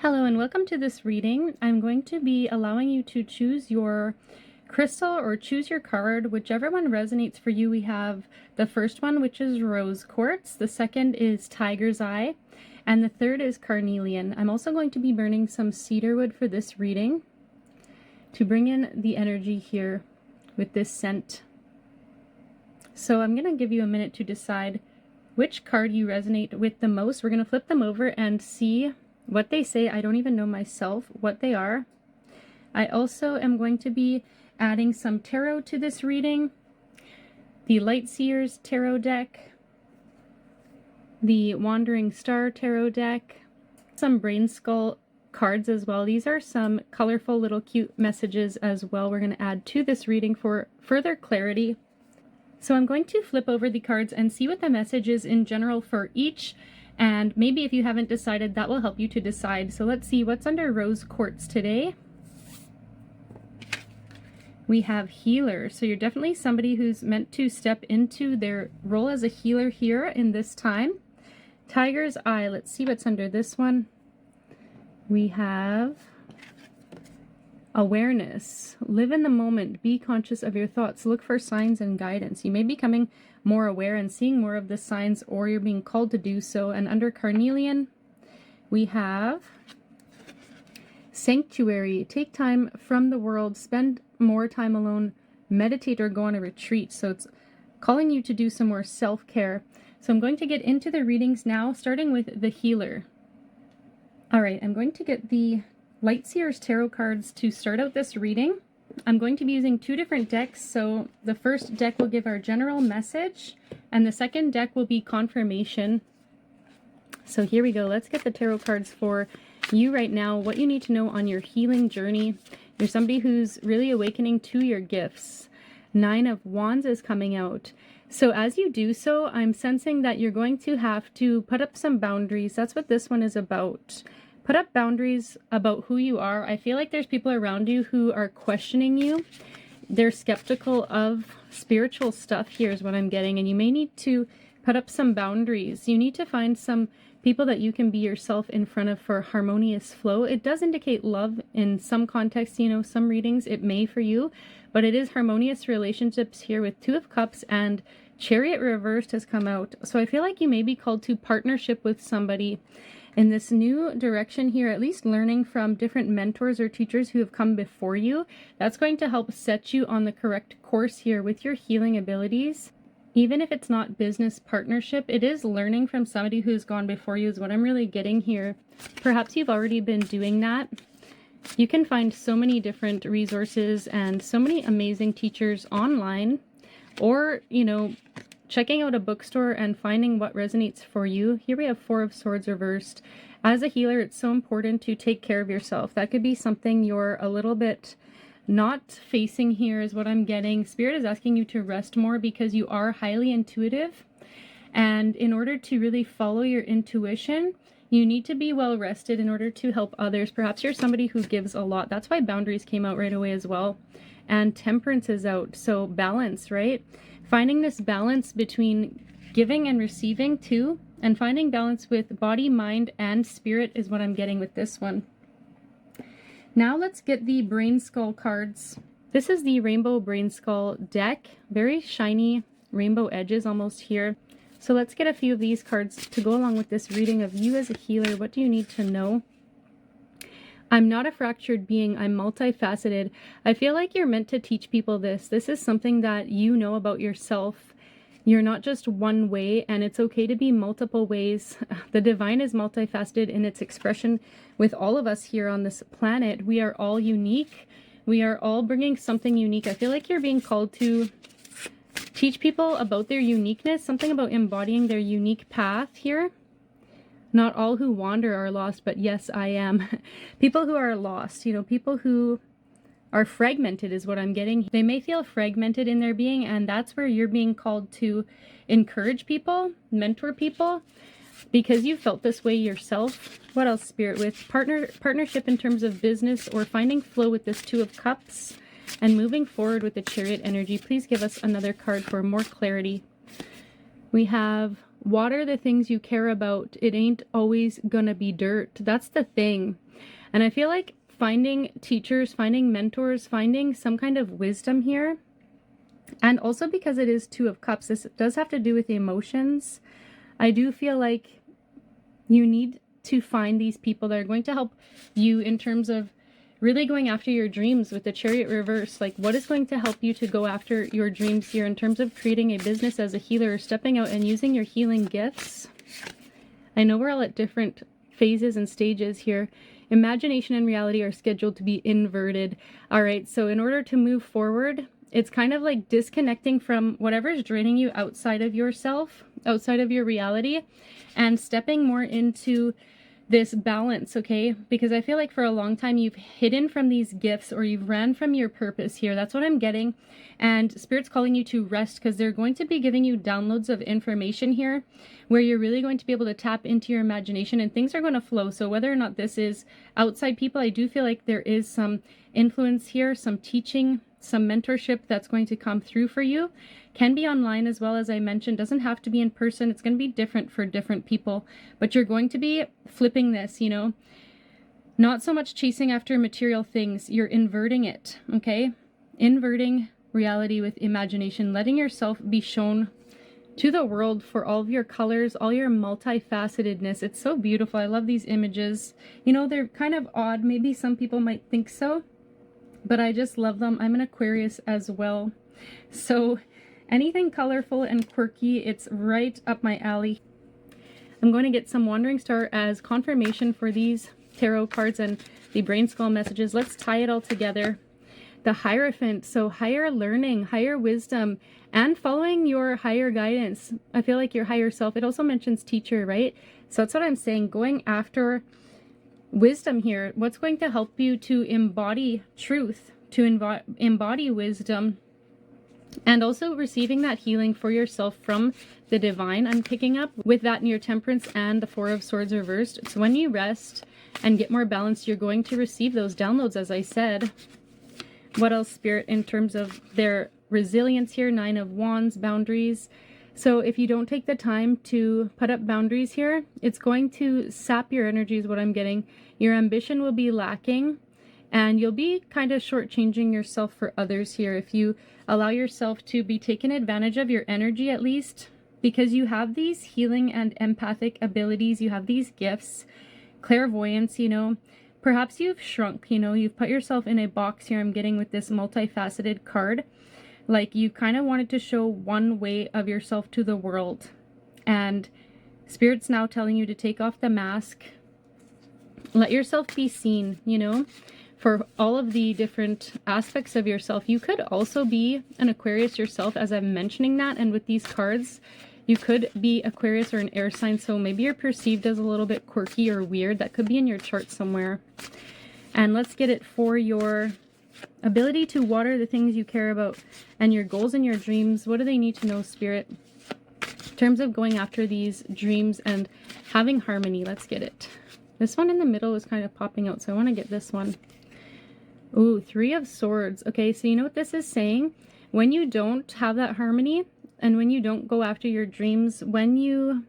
Hello and welcome to this reading. I'm going to be allowing you to choose your crystal or choose your card, whichever one resonates for you. We have the first one, which is rose quartz. The second is tiger's eye. And the third is carnelian. I'm also going to be burning some cedarwood for this reading to bring in the energy here with this scent. So I'm going to give you a minute to decide which card you resonate with the most. We're going to flip them over and see what they say. I don't even know myself what they are. I also am going to be adding some tarot to this reading. The Light Seers tarot deck, the Wandering Star tarot deck, some Brain Skull cards as well. These are some colorful little cute messages as well we're going to add to this reading for further clarity. So I'm going to flip over the cards and see what the message is in general for each. And maybe if you haven't decided, that will help you to decide. So let's see what's under rose quartz today. We have healer. So you're definitely somebody who's meant to step into their role as a healer here in this time. Tiger's eye. Let's see what's under this one. We have awareness. Live in the moment. Be conscious of your thoughts. Look for signs and guidance. You may be becoming more aware and seeing more of the signs, or you're being called to do so. And under carnelian, we have sanctuary. Take time from the world. Spend more time alone. Meditate or go on a retreat. So it's calling you to do some more self-care. So I'm going to get into the readings now, starting with the healer. All right, I'm going to get the Light Seers tarot cards to start out this reading. I'm going to be using two different decks. So the first deck will give our general message, and the second deck will be confirmation. So here we go. Let's get the tarot cards for you right now, what you need to know on your healing journey. You're somebody who's really awakening to your gifts. 9 of Wands is coming out. So as you do so, I'm sensing that you're going to have to put up some boundaries. That's what this one is about. Put up boundaries about who you are. I feel like there's people around you who are questioning you. They're skeptical of spiritual stuff here is what I'm getting. And you may need to put up some boundaries. You need to find some people that you can be yourself in front of for harmonious flow. It does indicate love in some contexts, you know, some readings it may for you, but it is harmonious relationships here with 2 of Cups, and Chariot reversed has come out. So I feel like you may be called to partnership with somebody in this new direction here, at least learning from different mentors or teachers who have come before you. That's going to help set you on the correct course here with your healing abilities. Even if it's not business partnership, it is learning from somebody who's gone before you is what I'm really getting here. Perhaps you've already been doing that. You can find so many different resources and so many amazing teachers online, or, you know, checking out a bookstore and finding what resonates for you. Here we have 4 of Swords reversed. As a healer, it's so important to take care of yourself. That could be something you're a little bit not facing here is what I'm getting. Spirit is asking you to rest more because you are highly intuitive. And in order to really follow your intuition, you need to be well rested in order to help others. Perhaps you're somebody who gives a lot. That's why boundaries came out right away as well. And temperance is out. So balance, right? Finding this balance between giving and receiving too. And finding balance with body, mind, and spirit is what I'm getting with this one. Now let's get the Brain Skull cards. This is the Rainbow Brain Skull deck. Very shiny rainbow edges almost here. So let's get a few of these cards to go along with this reading of you as a healer. What do you need to know? I'm not a fractured being. I'm multifaceted. I feel like you're meant to teach people this. This is something that you know about yourself. You're not just one way, and it's okay to be multiple ways. The divine is multifaceted in its expression with all of us here on this planet. We are all unique. We are all bringing something unique. I feel like you're being called to teach people about their uniqueness, something about embodying their unique path here. Not all who wander are lost, but yes, I am. People who are lost, you know, people who are fragmented is what I'm getting. They may feel fragmented in their being, and that's where you're being called to encourage people, mentor people, because you felt this way yourself. What else, Spirit? With partnership in terms of business, or finding flow with this 2 of Cups, and moving forward with the Chariot energy. Please give us another card for more clarity. We have water the things you care about. It ain't always gonna be dirt. That's the thing. And I feel like finding teachers, finding mentors, finding some kind of wisdom here, and also because it is Two of Cups, this does have to do with emotions. I do feel like you need to find these people that are going to help you in terms of really going after your dreams with the Chariot reverse. Like, what is going to help you to go after your dreams here in terms of creating a business as a healer, stepping out and using your healing gifts? I know we're all at different phases and stages here. Imagination and reality are scheduled to be inverted. All right, so in order to move forward, it's kind of like disconnecting from whatever's draining you outside of yourself, outside of your reality, and stepping more into this balance, okay? Because I feel like for a long time you've hidden from these gifts, or you've ran from your purpose here. That's what I'm getting. And Spirit's calling you to rest, because they're going to be giving you downloads of information here where you're really going to be able to tap into your imagination and things are going to flow. So whether or not this is outside people, I do feel like there is some influence here, some teaching, some mentorship that's going to come through for you. Can be online as well, as I mentioned. Doesn't have to be in person. It's going to be different for different people, but you're going to be flipping this, you know, not so much chasing after material things. You're inverting it, okay? Inverting reality with imagination, letting yourself be shown to the world for all of your colors, all your multifacetedness. It's so beautiful. I love these images. You know, they're kind of odd. Maybe some people might think so, but I just love them. I'm an Aquarius as well. So anything colorful and quirky, it's right up my alley. I'm going to get some Wandering Star as confirmation for these tarot cards and the brain skull messages. Let's tie it all together. The Hierophant, so higher learning, higher wisdom, and following your higher guidance. I feel like your higher self. It also mentions teacher, right? So that's what I'm saying, going after wisdom here. What's going to help you to embody truth, to embody wisdom, and also receiving that healing for yourself from the divine. I'm picking up with that in your Temperance and the Four of Swords reversed. So when you rest and get more balance, you're going to receive those downloads, as I said. What else, Spirit, in terms of their resilience here? Nine of Wands, boundaries. So if you don't take the time to put up boundaries here, it's going to sap your energy is what I'm getting. Your ambition will be lacking, and you'll be kind of shortchanging yourself for others here if you allow yourself to be taken advantage of your energy, at least, because you have these healing and empathic abilities. You have these gifts, clairvoyance, you know. Perhaps you've shrunk, you know, you've put yourself in a box here. I'm getting with this multifaceted card. Like you kind of wanted to show one way of yourself to the world. And Spirit's now telling you to take off the mask. Let yourself be seen, you know, for all of the different aspects of yourself. You could also be an Aquarius yourself, as I'm mentioning that. And with these cards, you could be Aquarius or an air sign, so maybe you're perceived as a little bit quirky or weird. That could be in your chart somewhere. And let's get it for your ability to water the things you care about and your goals and your dreams. What do they need to know, Spirit, in terms of going after these dreams and having harmony? Let's get it. This one in the middle is kind of popping out, so I want to get this one. Ooh, Three of Swords. Okay, so you know what this is saying? When you don't have that harmony, and when you don't go after your dreams, when you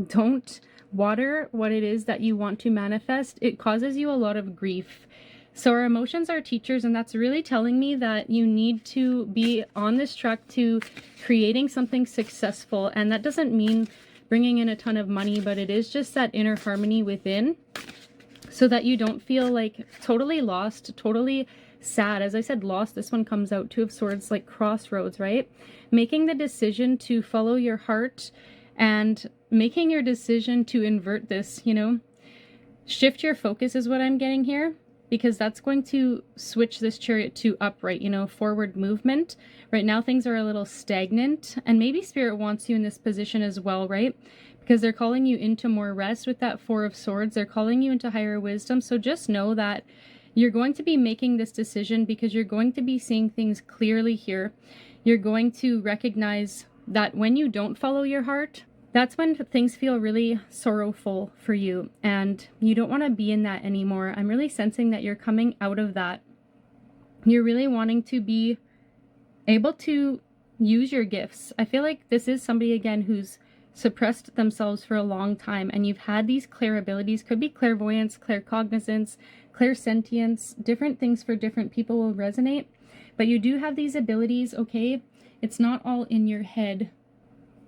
don't water what it is that you want to manifest, it causes you a lot of grief. So our emotions are teachers, and that's really telling me that you need to be on this track to creating something successful. And that doesn't mean bringing in a ton of money, but it is just that inner harmony within, so that you don't feel like totally lost, totally sad. As I said, lost, this one comes out, Two of Swords, like crossroads, right? Making the decision to follow your heart and making your decision to invert this, you know, shift your focus is what I'm getting here, because that's going to switch this Chariot to upright, you know, forward movement. Right now things are a little stagnant, and maybe Spirit wants you in this position as well, right? Because they're calling you into more rest with that Four of Swords. They're calling you into higher wisdom. So just know that you're going to be making this decision because you're going to be seeing things clearly here. You're going to recognize that when you don't follow your heart, that's when things feel really sorrowful for you, and you don't want to be in that anymore. I'm really sensing that you're coming out of that. You're really wanting to be able to use your gifts. I feel like this is somebody, again, who's suppressed themselves for a long time, and you've had these clair abilities. Could be clairvoyance, claircognizance, clairsentience. Different things for different people will resonate, but you do have these abilities, okay? It's not all in your head.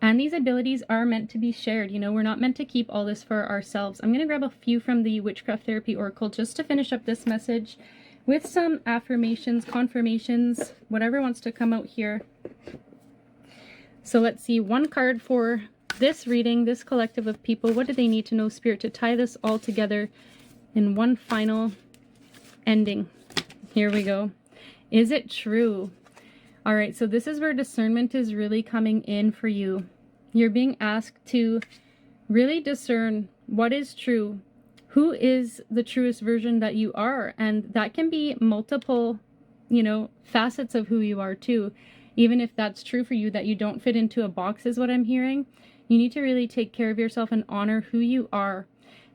And these abilities are meant to be shared. You know, we're not meant to keep all this for ourselves. I'm going to grab a few from the Witchcraft Therapy Oracle just to finish up this message with some affirmations, confirmations, whatever wants to come out here. So let's see, one card for this reading, this collective of people. What do they need to know, Spirit, to tie this all together in one final ending? Here we go. Is it true? All right, so this is where discernment is really coming in for you. You're being asked to really discern what is true, who is the truest version that you are, and that can be multiple, you know, facets of who you are too. Even if that's true for you, that you don't fit into a box is what I'm hearing. You need to really take care of yourself and honor who you are.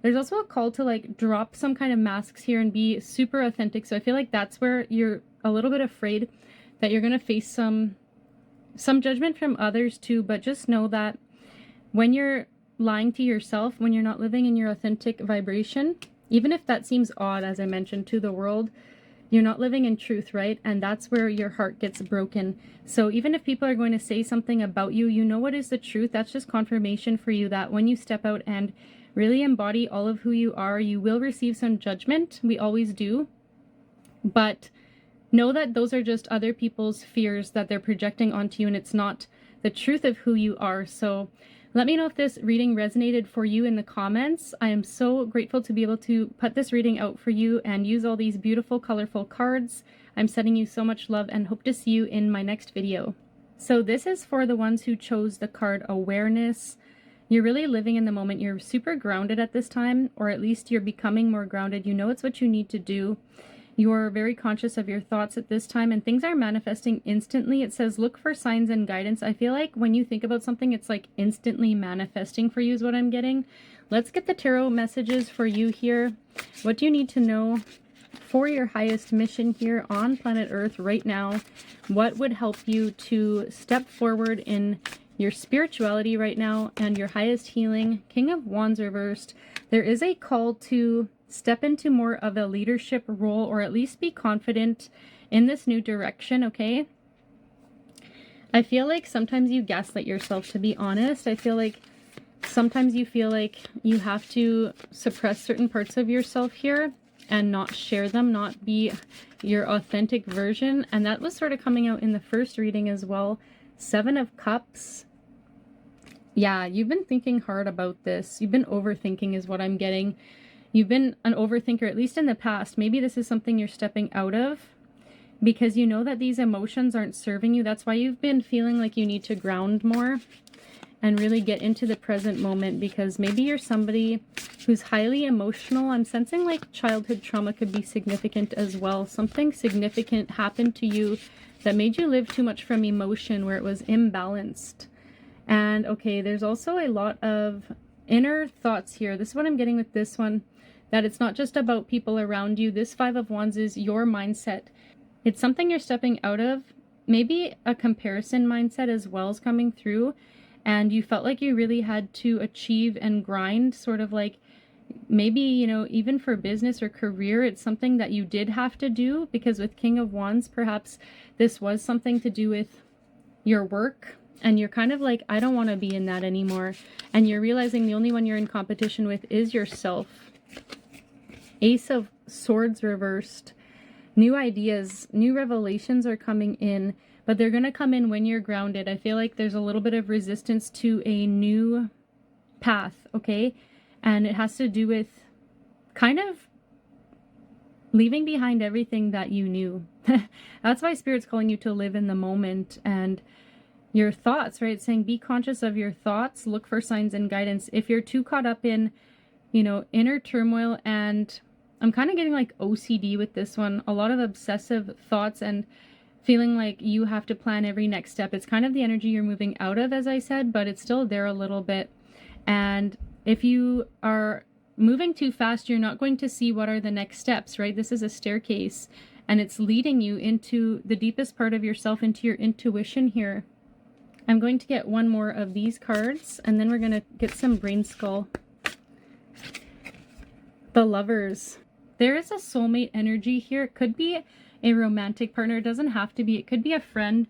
There's also a call to like drop some kind of masks here and be super authentic. So I feel like that's where you're a little bit afraid that you're going to face some judgment from others too, but just know that when you're lying to yourself, when you're not living in your authentic vibration, even if that seems odd, as I mentioned, to the world, you're not living in truth, right? And that's where your heart gets broken. So even if people are going to say something about you, you know what is the truth. That's just confirmation for you that when you step out and really embody all of who you are, you will receive some judgment. We always do. But know that those are just other people's fears that they're projecting onto you, and it's not the truth of who you are. So let me know if this reading resonated for you in the comments. I am so grateful to be able to put this reading out for you and use all these beautiful, colorful cards. I'm sending you so much love and hope to see you in my next video. So this is for the ones who chose the card Awareness. You're really living in the moment. You're super grounded at this time, or at least you're becoming more grounded. You know it's what you need to do. You're very conscious of your thoughts at this time, and things are manifesting instantly. It says, look for signs and guidance. I feel like when you think about something, it's like instantly manifesting for you is what I'm getting. Let's get the tarot messages for you here. What do you need to know for your highest mission here on planet Earth right now? What would help you to step forward in your spirituality right now and your highest healing? King of Wands reversed. There is a call to step into more of a leadership role, or at least be confident in this new direction, okay? I feel like sometimes you gaslight yourself, to be honest. I feel like sometimes you feel like you have to suppress certain parts of yourself here and not share them, not be your authentic version. And that was sort of coming out in the first reading as well. Seven of Cups. Yeah, you've been thinking hard about this. You've been overthinking is what I'm getting. You've been an overthinker, at least in the past. Maybe this is something you're stepping out of because you know that these emotions aren't serving you. That's why you've been feeling like you need to ground more and really get into the present moment, because maybe you're somebody who's highly emotional. I'm sensing like childhood trauma could be significant as well. Something significant happened to you that made you live too much from emotion, where it was imbalanced. And okay, there's also a lot of inner thoughts here. This is what I'm getting with this one, that it's not just about people around you. This Five of Wands is your mindset. It's something you're stepping out of. Maybe a comparison mindset as well is coming through, and you felt like you really had to achieve and grind, sort of like maybe, you know, even for business or career, it's something that you did have to do, because with King of Wands, perhaps this was something to do with your work. And you're kind of like, I don't want to be in that anymore. And you're realizing the only one you're in competition with is yourself. Ace of Swords reversed. New ideas, new revelations are coming in, but they're going to come in when you're grounded. I feel like there's a little bit of resistance to a new path, okay? And it has to do with kind of leaving behind everything that you knew. That's why Spirit's calling you to live in the moment and your thoughts, right? It's saying be conscious of your thoughts, look for signs and guidance. If you're too caught up in, you know, inner turmoil, and I'm kind of getting like OCD with this one, a lot of obsessive thoughts and feeling like you have to plan every next step. It's kind of the energy you're moving out of, as I said, but it's still there a little bit. And if you are moving too fast, you're not going to see what are the next steps, right? This is a staircase, and it's leading you into the deepest part of yourself, into your intuition here. I'm going to get one more of these cards, and then we're going to get some Brain Skull. The Lovers. There is a soulmate energy here. It could be a romantic partner. It doesn't have to be. It could be a friend.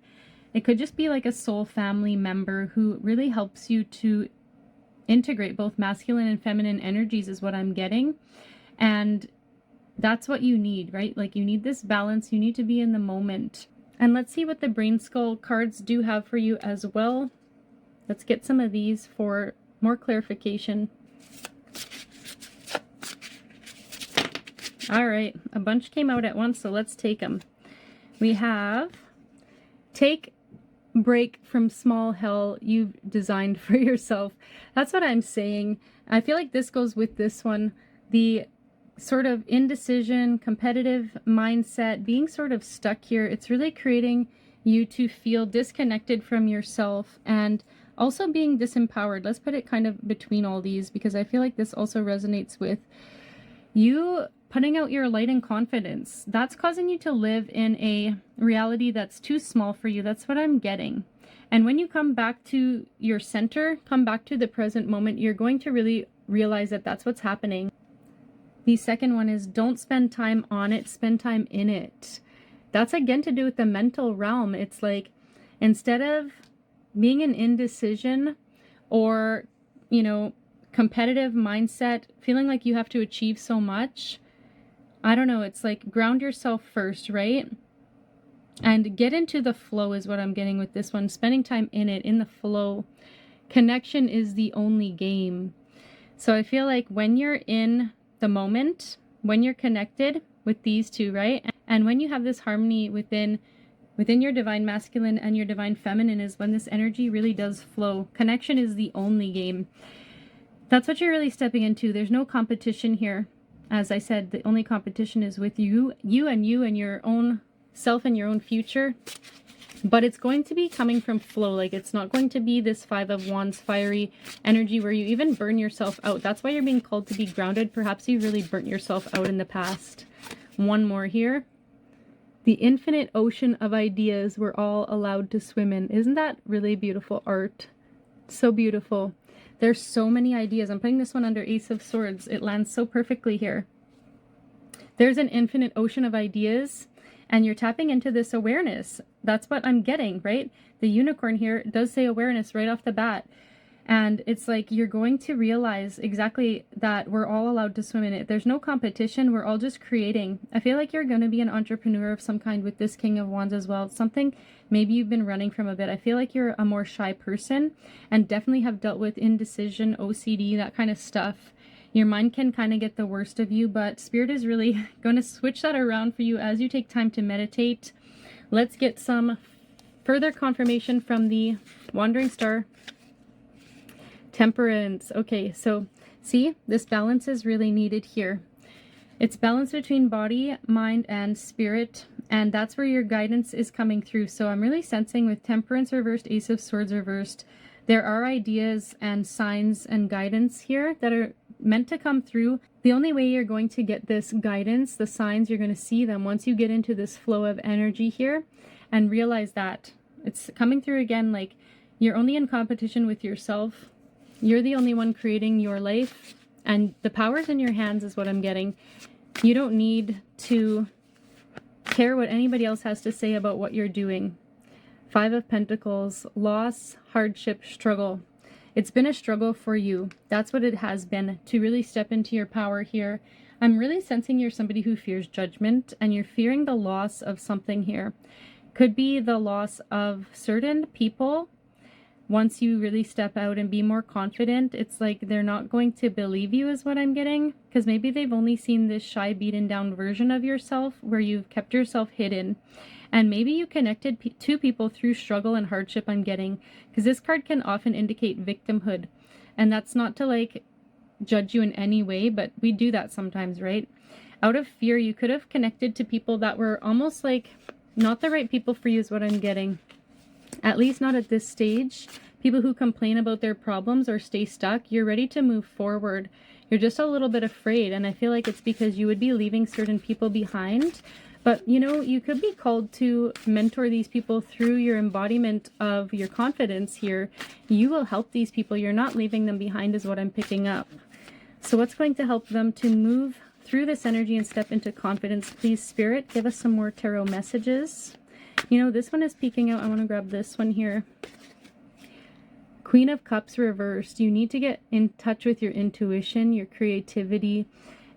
It could just be like a soul family member who really helps you to integrate both masculine and feminine energies is what I'm getting. And that's what you need, right? Like you need this balance. You need to be in the moment. And let's see what the Brain Skull cards do have for you as well. Let's get some of these for more clarification. All right, a bunch came out at once, so let's take them. We have take break from small hell you've designed for yourself. That's what I'm saying. I feel like this goes with this one. The sort of indecision, competitive mindset, being sort of stuck here. It's really creating you to feel disconnected from yourself and also being disempowered. Let's put it kind of between all these because I feel like this also resonates with you putting out your light and confidence. That's causing you to live in a reality that's too small for you. That's what I'm getting. And when you come back to your center, come back to the present moment, you're going to really realize that that's what's happening. The second one is don't spend time on it, spend time in it. That's again to do with the mental realm. It's like instead of being an indecision or, you know, competitive mindset, feeling like you have to achieve so much, I don't know, it's like ground yourself first, right? And get into the flow is what I'm getting with this one. Spending time in it, in the flow. Connection is the only game. So I feel like when you're in the moment, when you're connected with these two, right? And when you have this harmony within your divine masculine and your divine feminine is when this energy really does flow. Connection is the only game. That's what you're really stepping into. There's no competition here. As I said, the only competition is with you and your own self and your own future. But it's going to be coming from flow. Like it's not going to be this Five of Wands fiery energy where you even burn yourself out. That's why you're being called to be grounded. Perhaps you really burnt yourself out in the past. One more here. The infinite ocean of ideas we're all allowed to swim in. Isn't that really beautiful art? So beautiful. There's so many ideas. I'm putting this one under Ace of Swords. It lands so perfectly here. There's an infinite ocean of ideas, and you're tapping into this awareness. That's what I'm getting, right? The unicorn here does say awareness right off the bat. And it's like you're going to realize exactly that we're all allowed to swim in it. There's no competition. We're all just creating. I feel like you're going to be an entrepreneur of some kind with this King of Wands as well. It's something maybe you've been running from a bit. I feel like you're a more shy person and definitely have dealt with indecision, OCD, that kind of stuff. Your mind can kind of get the worst of you, but Spirit is really going to switch that around for you as you take time to meditate. Let's get some further confirmation from the Wandering Star. Temperance. Okay, so see, this balance is really needed here. It's balance between body, mind, and spirit, and that's where your guidance is coming through. So I'm really sensing with Temperance reversed, Ace of Swords reversed, there are ideas and signs and guidance here that are meant to come through. The only way you're going to get this guidance, the signs, you're going to see them once you get into this flow of energy here and realize that it's coming through again, like you're only in competition with yourself. You're the only one creating your life, and the power's in your hands is what I'm getting. You don't need to care what anybody else has to say about what you're doing. Five of Pentacles, loss, hardship, struggle. It's been a struggle for you. That's what it has been, to really step into your power here. I'm really sensing you're somebody who fears judgment, and you're fearing the loss of something here. Could be the loss of certain people. Once you really step out and be more confident, it's like they're not going to believe you is what I'm getting. Because maybe they've only seen this shy, beaten down version of yourself where you've kept yourself hidden. And maybe you connected to people through struggle and hardship, I'm getting. Because this card can often indicate victimhood. And that's not to like judge you in any way, but we do that sometimes, right? Out of fear, you could have connected to people that were almost like not the right people for you is what I'm getting. At least not at this stage. People who complain about their problems or stay stuck, you're ready to move forward. You're just a little bit afraid, and I feel like it's because you would be leaving certain people behind, But you know, you could be called to mentor these people through your embodiment of your confidence here. You will help these people. You're not leaving them behind is what I'm picking up. So what's going to help them to move through this energy and step into confidence? Please, Spirit, give us some more tarot messages. You know, this one is peeking out. I want to grab this one here. Queen of Cups reversed. You need to get in touch with your intuition, your creativity,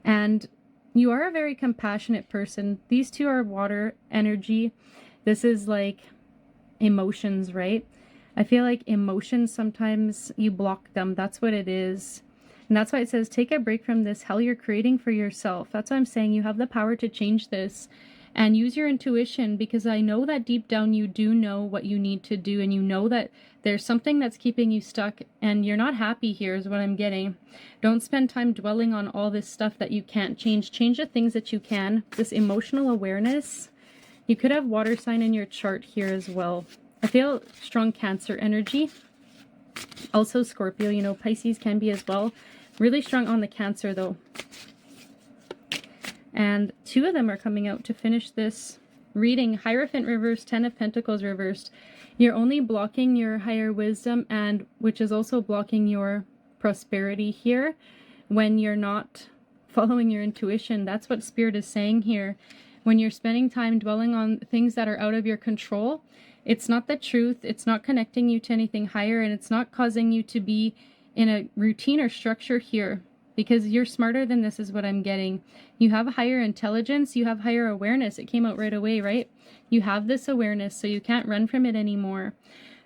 and you are a very compassionate person. These two are water energy. This is like emotions, right? I feel like emotions, sometimes you block them. That's what it is. And that's why it says, take a break from this hell you're creating for yourself. That's why I'm saying you have the power to change this and use your intuition, because I know that deep down you do know what you need to do, and you know that there's something that's keeping you stuck and you're not happy here is what I'm getting. Don't spend time dwelling on all this stuff that you can't change. Change the things that you can. This emotional awareness. You could have water sign in your chart here as well. I feel strong Cancer energy. Also Scorpio, you know, Pisces can be as well. Really strong on the Cancer though. And two of them are coming out to finish this reading. Hierophant reversed, Ten of Pentacles reversed. You're only blocking your higher wisdom, and which is also blocking your prosperity here when you're not following your intuition. That's what Spirit is saying here. When you're spending time dwelling on things that are out of your control, it's not the truth. It's not connecting you to anything higher, and it's not causing you to be in a routine or structure here. Because you're smarter than this is what I'm getting. You have a higher intelligence. You have higher awareness. It came out right away, right? You have this awareness, so you can't run from it anymore.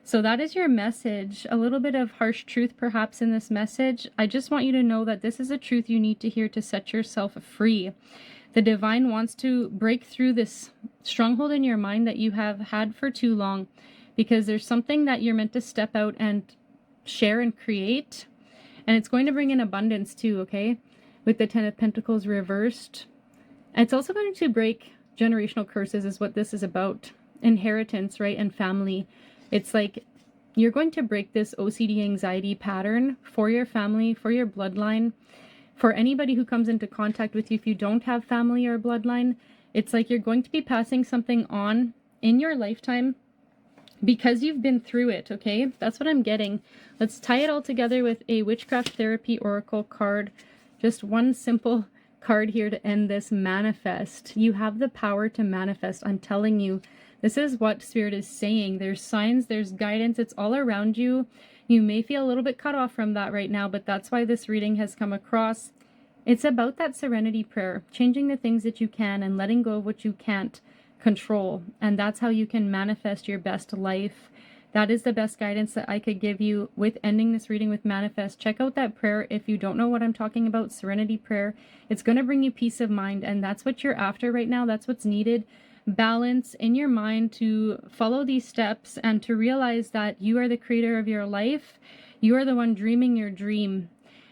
So that is your message. A little bit of harsh truth perhaps in this message. I just want you to know that this is a truth you need to hear to set yourself free. The divine wants to break through this stronghold in your mind that you have had for too long, because there's something that you're meant to step out and share and create. And it's going to bring in abundance too, okay? With the Ten of Pentacles reversed. And it's also going to break generational curses is what this is about. Inheritance, right? And family. It's like you're going to break this OCD anxiety pattern for your family, for your bloodline, for anybody who comes into contact with you. If you don't have family or bloodline, it's like you're going to be passing something on in your lifetime because you've been through it, okay? That's what I'm getting. Let's tie it all together with a Witchcraft Therapy Oracle card. Just one simple card here to end this. Manifest. You have the power to manifest. I'm telling you, this is what Spirit is saying. There's signs, there's guidance, it's all around you. You may feel a little bit cut off from that right now, but that's why this reading has come across. It's about that serenity prayer, changing the things that you can and letting go of what you can't control. And that's how you can manifest your best life. That is the best guidance that I could give you with ending this reading with manifest. Check out that prayer if you don't know what I'm talking about, serenity prayer. It's going to bring you peace of mind, and that's what you're after right now. That's what's needed. Balance in your mind to follow these steps and to realize that you are the creator of your life. You are the one dreaming your dream.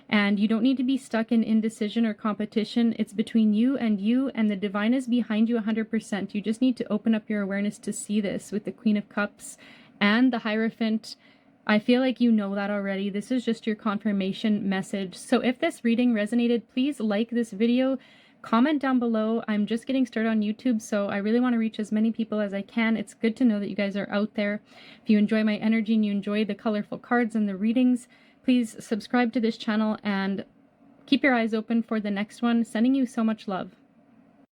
And you don't need to be stuck in indecision or competition. It's between you, and the divine is behind you 100%. You just need to open up your awareness to see this with the Queen of Cups and the Hierophant. I feel like you know that already. This is just your confirmation message. So if this reading resonated, please like this video, comment down below. I'm just getting started on YouTube, so I really want to reach as many people as I can. It's good to know that you guys are out there. If you enjoy my energy and you enjoy the colorful cards and the readings, please subscribe to this channel and keep your eyes open for the next one. Sending you so much love.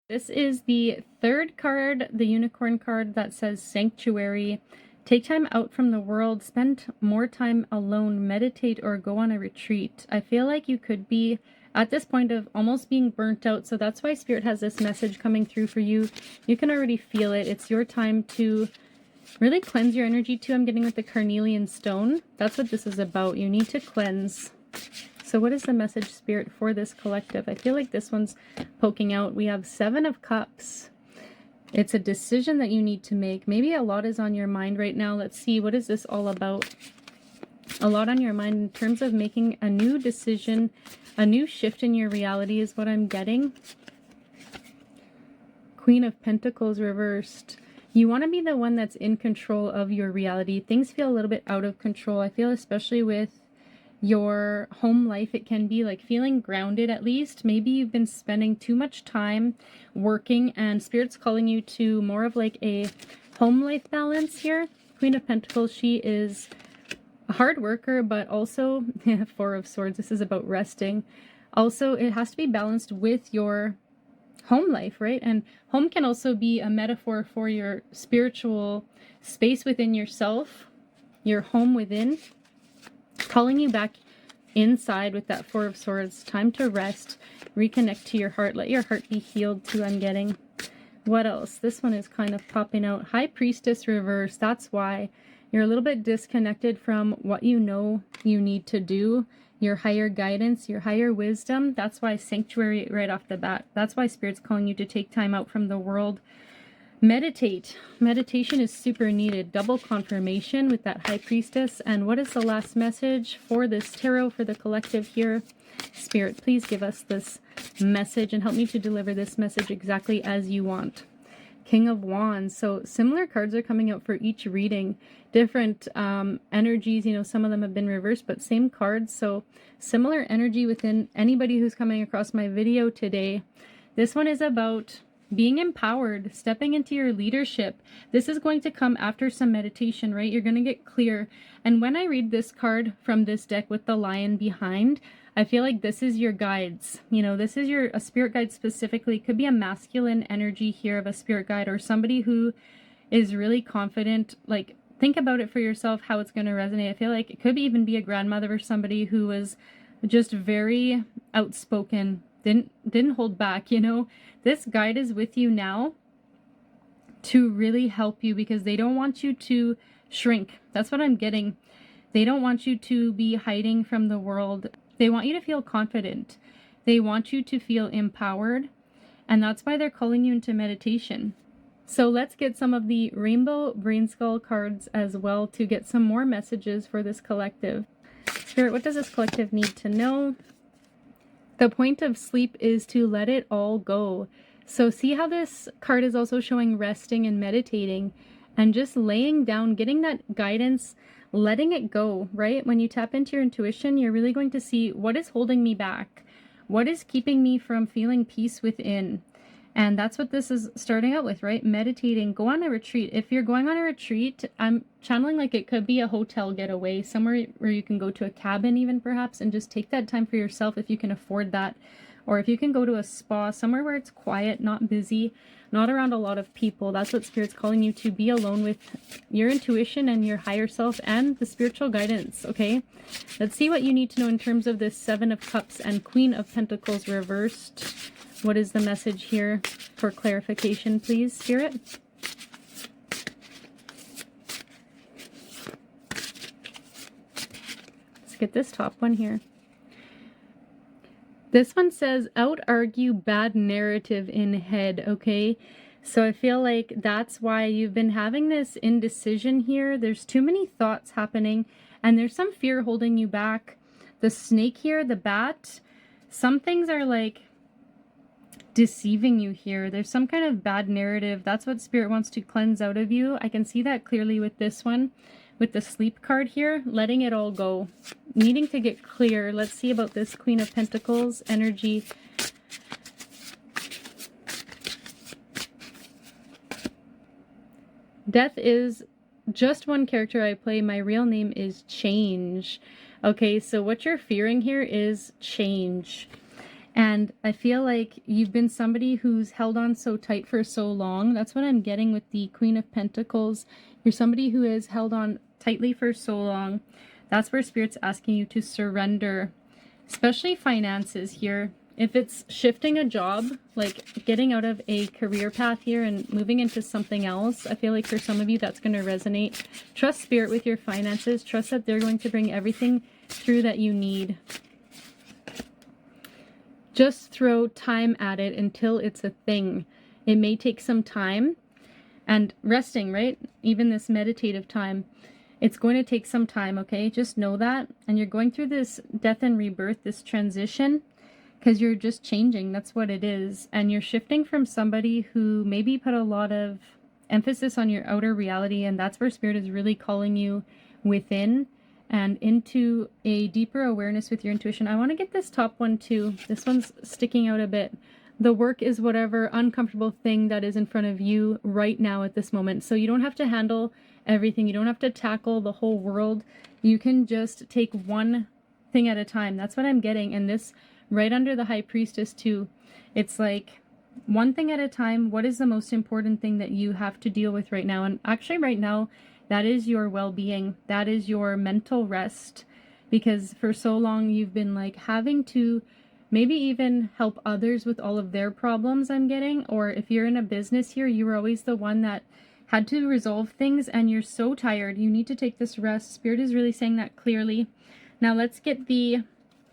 This is the third card, the unicorn card that says Sanctuary. Take time out from the world, spend more time alone, meditate, or go on a retreat. I feel like you could be at this point of almost being burnt out, so that's why Spirit has this message coming through for you. You can already feel it. It's your time to really cleanse your energy too. I'm getting with the carnelian stone. That's what this is about. You need to cleanse. So what is the message, Spirit, for this collective? I feel like this one's poking out. We have Seven of Cups. It's a decision that you need to make. Maybe a lot is on your mind right now. Let's see, what is this all about? A lot on your mind in terms of making a new decision, a new shift in your reality is what I'm getting. Queen of Pentacles reversed. You want to be the one that's in control of your reality. Things feel a little bit out of control. I feel especially with your home life. It can be like feeling grounded at least. Maybe you've been spending too much time working and Spirit's calling you to more of like a home life balance here. Queen of Pentacles, she is a hard worker, but also Four of Swords. This is about resting. Also, it has to be balanced with your home life, right? And home can also be a metaphor for your spiritual space within yourself, your home within, calling you back inside with that Four of Swords. Time to rest, reconnect to your heart, let your heart be healed too, I'm getting. What else? This one is kind of popping out. High Priestess reverse. That's why you're a little bit disconnected from what you know you need to do, your higher guidance, your higher wisdom. That's why Sanctuary right off the bat. That's why Spirit's calling you to take time out from the world. Meditate. Meditation is super needed. Double confirmation with that High Priestess. And what is the last message for this tarot for the collective here? Spirit, please give us this message and help me to deliver this message exactly as you want. King of Wands. So similar cards are coming out for each reading. Different energies, you know, some of them have been reversed, but same cards. So similar energy within anybody who's coming across my video today. This one is about being empowered, stepping into your leadership. This is going to come after some meditation, right? You're going to get clear. And when I read this card from this deck with the lion behind, I feel like this is your guides. You know, this is a spirit guide specifically. It could be a masculine energy here of a spirit guide or somebody who is really confident. Like, think about it for yourself, how it's going to resonate. I feel like it could even be a grandmother or somebody who was just very outspoken, didn't hold back, you know. This guide is with you now to really help you because they don't want you to shrink. That's what I'm getting. They don't want you to be hiding from the world. They want you to feel confident. They want you to feel empowered. And that's why they're calling you into meditation. So let's get some of the Rainbow Brain Skull cards as well to get some more messages for this collective. Spirit, what does this collective need to know? The point of sleep is to let it all go. So see how this card is also showing resting and meditating and just laying down, getting that guidance, letting it go, right? When you tap into your intuition, you're really going to see what is holding me back. What is keeping me from feeling peace within? And that's what this is starting out with, right? Meditating, go on a retreat. If you're going on a retreat, I'm channeling like it could be a hotel getaway, somewhere where you can go to a cabin even perhaps, and just take that time for yourself if you can afford that. Or if you can go to a spa, somewhere where it's quiet, not busy, not around a lot of people. That's what Spirit's calling you to, be alone with your intuition and your higher self and the spiritual guidance, okay? Let's see what you need to know in terms of this Seven of Cups and Queen of Pentacles reversed. What is the message here for clarification, please, Spirit? Let's get this top one here. This one says, out-argue bad narrative in head, okay? So I feel like that's why you've been having this indecision here. There's too many thoughts happening, and there's some fear holding you back. The snake here, the bat, some things are like deceiving you here. There's some kind of bad narrative. That's what Spirit wants to cleanse out of you. I can see that clearly with this one, with the sleep card here, letting it all go, needing to get clear. Let's see about this Queen of Pentacles energy. Death is just one character I play. My real name is Change. Okay, so what you're fearing here is change. And I feel like you've been somebody who's held on so tight for so long. That's what I'm getting with the Queen of Pentacles. You're somebody who has held on tightly for so long. That's where Spirit's asking you to surrender, especially finances here. If it's shifting a job, like getting out of a career path here and moving into something else, I feel like for some of you that's going to resonate. Trust Spirit with your finances. Trust that they're going to bring everything through that you need. Just throw time at it until it's a thing. It may take some time. And resting, right? Even this meditative time. It's going to take some time, okay? Just know that. And you're going through this death and rebirth, this transition, because you're just changing. That's what it is. And you're shifting from somebody who maybe put a lot of emphasis on your outer reality. And that's where Spirit is really calling you within and into a deeper awareness with your intuition. I want to get this top one too. This one's sticking out a bit. The work is whatever uncomfortable thing that is in front of you right now at this moment. So you don't have to handle everything. You don't have to tackle the whole world. You can just take one thing at a time. That's what I'm getting. And this right under the High Priestess too. It's like one thing at a time. What is the most important thing that you have to deal with right now? And actually right now, that is your well-being. That is your mental rest. Because for so long you've been like having to maybe even help others with all of their problems, I'm getting. Or if you're in a business here, you were always the one that had to resolve things and you're so tired. You need to take this rest. Spirit is really saying that clearly. Now let's get the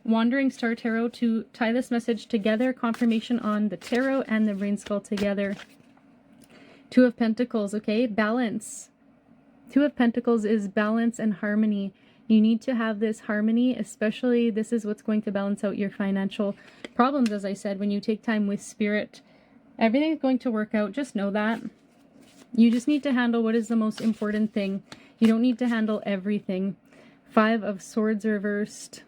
Wandering Star Tarot to tie this message together. Confirmation on the Tarot and the Rain Skull together. Two of Pentacles, okay? Balance. Two of Pentacles is balance and harmony. You need to have this harmony, especially this is what's going to balance out your financial problems, as I said, when you take time with Spirit. Everything's going to work out. Just know that. You just need to handle what is the most important thing. You don't need to handle everything. Five of Swords reversed.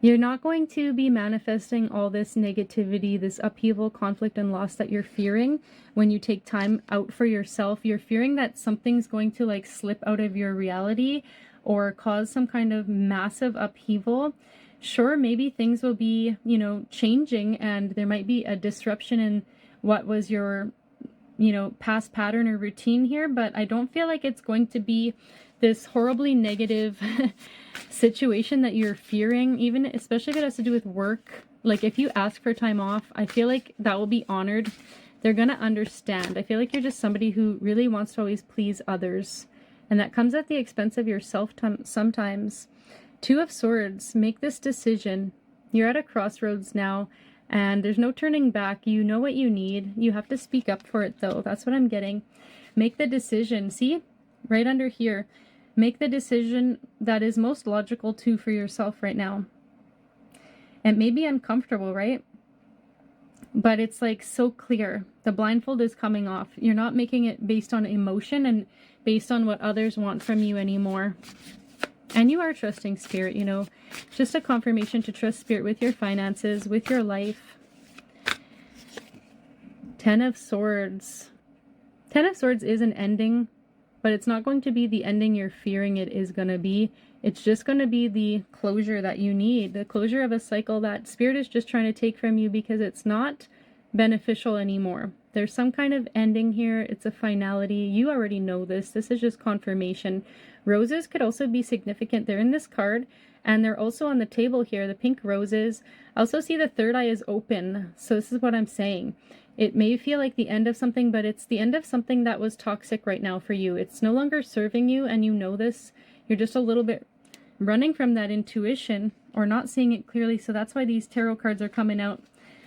You're not going to be manifesting all this negativity, this upheaval, conflict, and loss that you're fearing when you take time out for yourself. You're fearing that something's going to like slip out of your reality or cause some kind of massive upheaval. Sure, maybe things will be, you know, changing and there might be a disruption in what was your, you know, past pattern or routine here, but I don't feel like it's going to be this horribly negative situation that you're fearing, even especially if it has to do with work. Like if you ask for time off, I feel like that will be honored. They're going to understand. I feel like you're just somebody who really wants to always please others. And that comes at the expense of yourself sometimes. Two of Swords, make this decision. You're at a crossroads now and there's no turning back. You know what you need. You have to speak up for it though. That's what I'm getting. Make the decision. See, right under here. Make the decision that is most logical too for yourself right now. It may be uncomfortable, right? But it's like so clear. The blindfold is coming off. You're not making it based on emotion and based on what others want from you anymore. And you are trusting Spirit, you know. Just a confirmation to trust Spirit with your finances, with your life. Ten of Swords. Ten of Swords is an ending, but it's not going to be the ending you're fearing it is going to be. It's just going to be the closure that you need. The closure of a cycle that Spirit is just trying to take from you because it's not beneficial anymore. There's some kind of ending here. It's a finality. You already know this. This is just confirmation. Roses could also be significant. They're in this card and they're also on the table here. The pink roses. I also see the third eye is open. So this is what I'm saying. It may feel like the end of something, but it's the end of something that was toxic right now for you. It's no longer serving you, and you know this. You're just a little bit running from that intuition or not seeing it clearly, so that's why these tarot cards are coming out.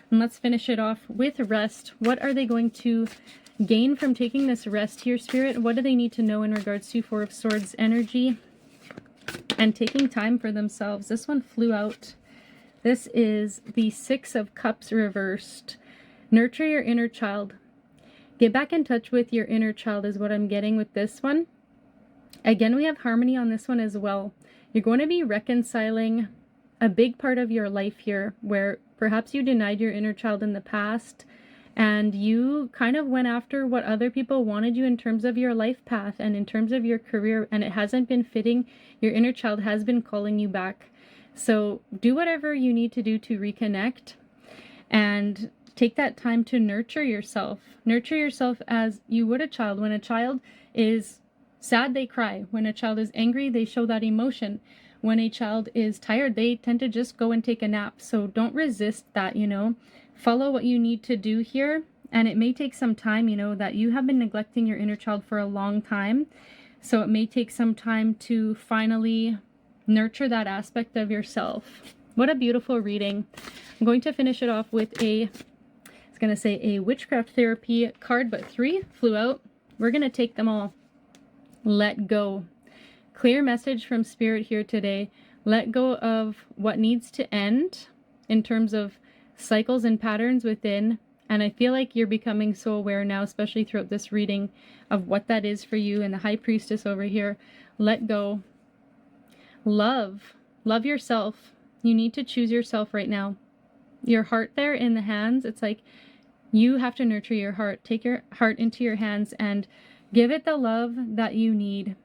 And let's finish it off with rest. What are they going to gain from taking this rest here, Spirit? What do they need to know in regards to Four of Swords energy and taking time for themselves? This one flew out. This is the Six of Cups reversed. Nurture your inner child. Get back in touch with your inner child is what I'm getting with this one. Again, we have harmony on this one as well. You're going to be reconciling a big part of your life here where perhaps you denied your inner child in the past and you kind of went after what other people wanted you in terms of your life path and in terms of your career, and it hasn't been fitting. Your inner child has been calling you back. So do whatever you need to do to reconnect and take that time to nurture yourself. Nurture yourself as you would a child. When a child is sad, they cry. When a child is angry, they show that emotion. When a child is tired, they tend to just go and take a nap. So don't resist that, you know. Follow what you need to do here. And it may take some time, you know, that you have been neglecting your inner child for a long time. So it may take some time to finally nurture that aspect of yourself. What a beautiful reading. I'm going to finish it off with a going to say a witchcraft therapy card, but 3 flew out. We're going to take them all. Let go. Clear message from Spirit here today. Let go of what needs to end in terms of cycles and patterns within. And I feel like you're becoming so aware now, especially throughout this reading, of what that is for you. And the High Priestess over here. Let go. Love. Love yourself. You need to choose yourself right now. Your heart there in the hands, it's like you have to nurture your heart. Take your heart into your hands and give it the love that you need.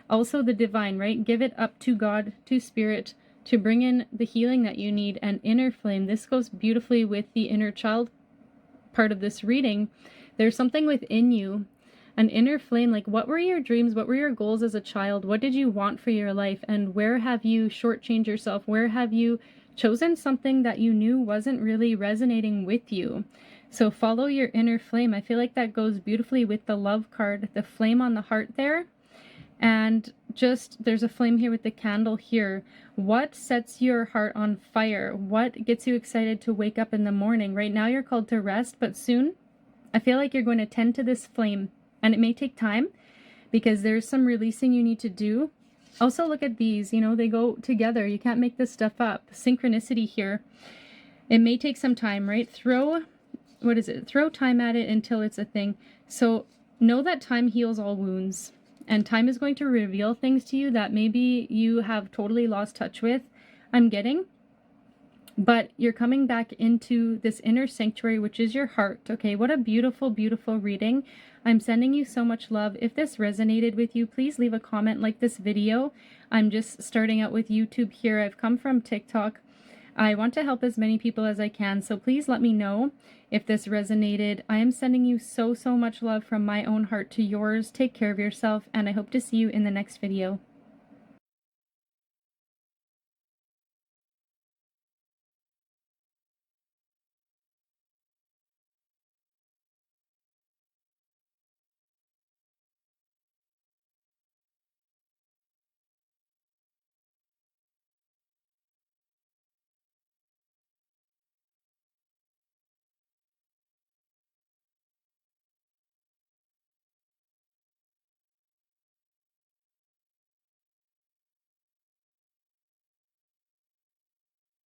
Also the divine, right? Give it up to God, to spirit, to bring in the healing that you need, and inner flame. This goes beautifully with the inner child part of this reading. There's something within you, an inner flame. Like, what were your dreams? What were your goals as a child? What did you want for your life? And where have you shortchanged yourself? Where have you chosen something that you knew wasn't really resonating with you? So follow your inner flame. I feel like that goes beautifully with the love card, the flame on the heart there. And just, there's a flame here with the candle here. What sets your heart on fire? What gets you excited to wake up in the morning? Right now you're called to rest, but soon I feel like you're going to tend to this flame, and it may take time because there's some releasing you need to do. Also, look at these, you know, they go together. You can't make this stuff up. Synchronicity here. It may take some time, right? Throw time at it until it's a thing. So know that time heals all wounds. And time is going to reveal things to you that maybe you have totally lost touch with, I'm getting. But you're coming back into this inner sanctuary, which is your heart. Okay, what a beautiful, beautiful reading. I'm sending you so much love. If this resonated with you, please leave a comment, like this video. I'm just starting out with YouTube here. I've come from TikTok. I want to help as many people as I can, so please let me know if this resonated. I am sending you so, so much love from my own heart to yours. Take care of yourself, and I hope to see you in the next video.